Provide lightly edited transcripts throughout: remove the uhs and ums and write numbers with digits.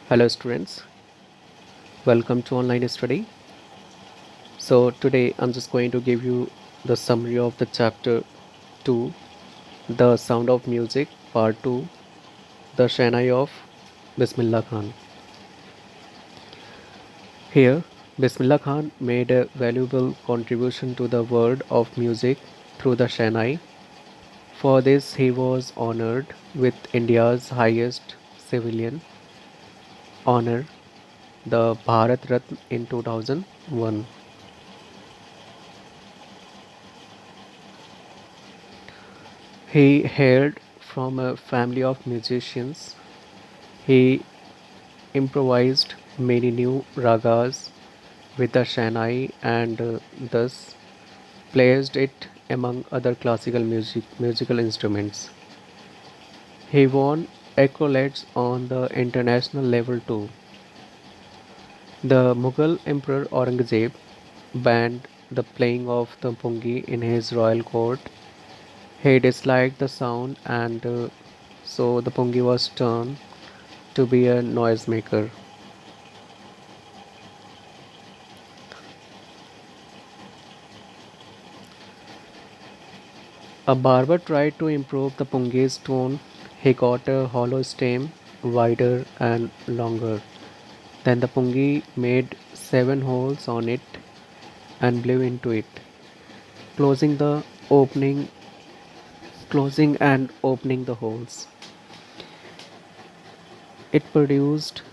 Hello, students. Welcome to online study. So, today I'm just going to give you the summary of the chapter 2, The Sound of Music, part 2, The Shanai of Bismillah Khan. Here, Bismillah Khan made a valuable contribution to the world of music through the Shanai. For this, he was honored with India's highest civilian honor, the Bharat Ratna, in 2001. He hailed from a family of musicians. He improvised many new ragas with the Shanai and thus placed it among other classical musical instruments. He won accolades on the international level too. The Mughal Emperor Aurangzeb banned the playing of the pungi in his royal court. He disliked the sound and so the pungi was turned to be a noisemaker. A barber tried to improve the pungi's tone. He got a hollow stem, wider and longer. Then the pungi made 7 holes on it and blew into it, closing the opening, closing and opening the holes. It produced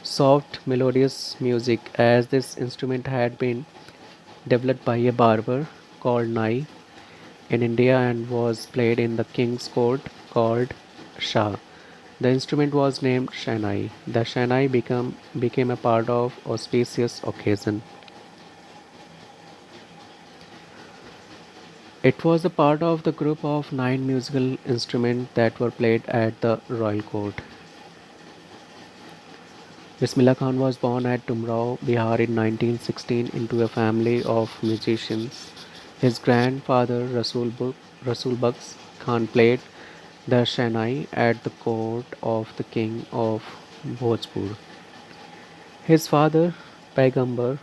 soft, melodious music as this instrument had been developed by a barber called Nai in India and was played in the king's court called Shah. The instrument was named Shanai. The Shanai became a part of auspicious occasion. It was a part of the group of 9 musical instruments that were played at the royal court. Bismillah Khan was born at Tumrao, Bihar in 1916 into a family of musicians. His grandfather Rasul Bux Khan played the Shanai at the court of the king of Bhojpur. His father, Paigambar,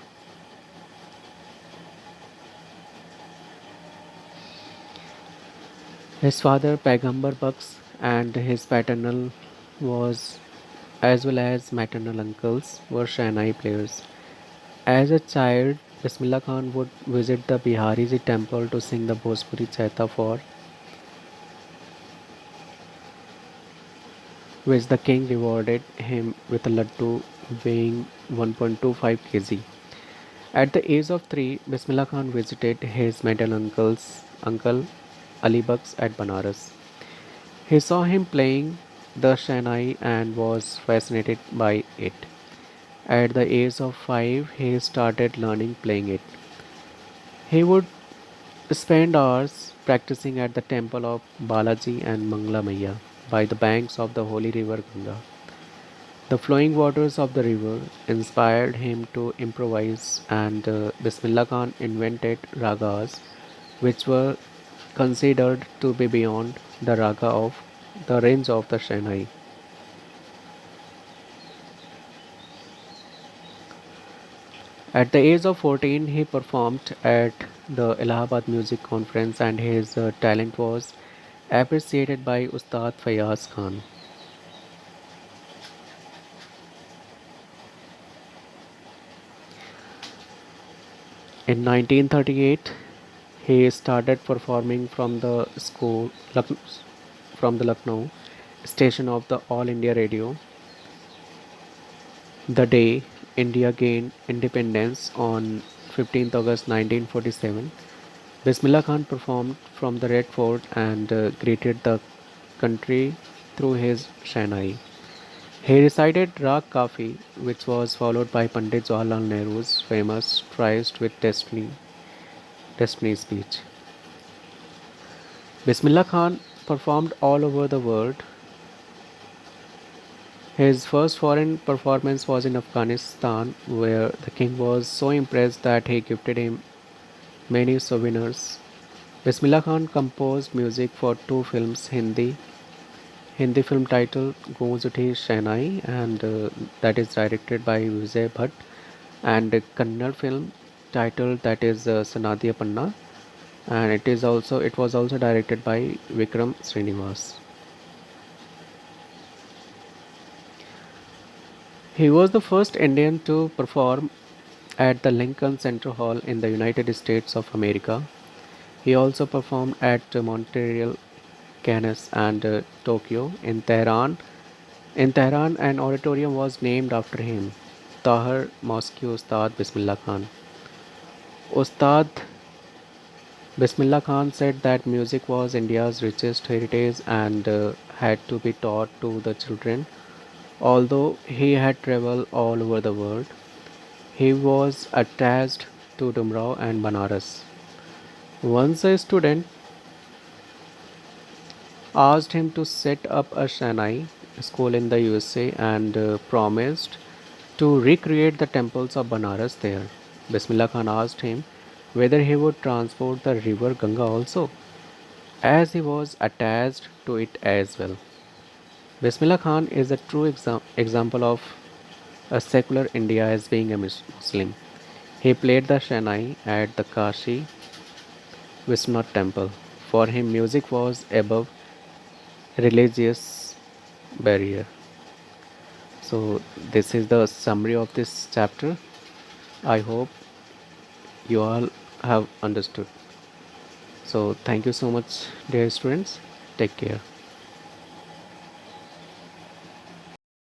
his father Paigambar Bux and his paternal was as well as maternal uncles were Shanai players. As a child, Bismillah Khan would visit the Bihariji temple to sing the Bhojpuri Chaita for which the king rewarded him with a laddu weighing 1.25 kg. At the age of 3, Bismillah Khan visited his maternal uncle Ali Bux at Banaras. He saw him playing the Shanai and was fascinated by it. At the age of 5, he started learning playing it. He would spend hours practicing at the temple of Balaji and Mangla Maya by the banks of the holy river Ganga. The flowing waters of the river inspired him to improvise, and Bismillah Khan invented ragas which were considered to be beyond the raga of the range of the Shanai. At the age of 14, he performed at the Allahabad Music Conference, and his talent was appreciated by Ustad Fayaz Khan. In 1938, he started performing from the from the Lucknow station of the All India Radio. The day India gained independence on 15th August 1947, Bismillah Khan performed from the Red Fort and greeted the country through his Shanai. He recited Rag Kafi, which was followed by Pandit Jawaharlal Nehru's famous Tryst with Destiny speech. Bismillah Khan performed all over the world. His first foreign performance was in Afghanistan, where the king was so impressed that he gifted him many souvenirs. Bismillah Khan composed music for 2 films, Hindi Hindi film title Goes Uthi Shehnai, and that is directed by Vijay Bhatt, and a Kannada film title that is Sanadhya Panna, and it was also directed by Vikram Srinivas. He was the first Indian to perform at the Lincoln Center Hall in the United States of America. He also performed at Montreal, Cannes, and Tokyo. In Tehran, an auditorium was named after him, Tahir Mosque Ustad Bismillah Khan. Ustad Bismillah Khan said that music was India's richest heritage and had to be taught to the children. Although he had traveled all over the world, he was attached to Dumrao and Banaras. Once a student asked him to set up a Shanai school in the USA and promised to recreate the temples of Banaras there. Bismillah Khan asked him whether he would transport the river Ganga also, as he was attached to it as well. Bismillah Khan is a true example of a secular India as being a Muslim. He played the Shanai at the Kashi Vishwanath temple. For him, music was above religious barrier. So, this is the summary of this chapter. I hope you all have understood. So, thank you so much, dear students. Take care.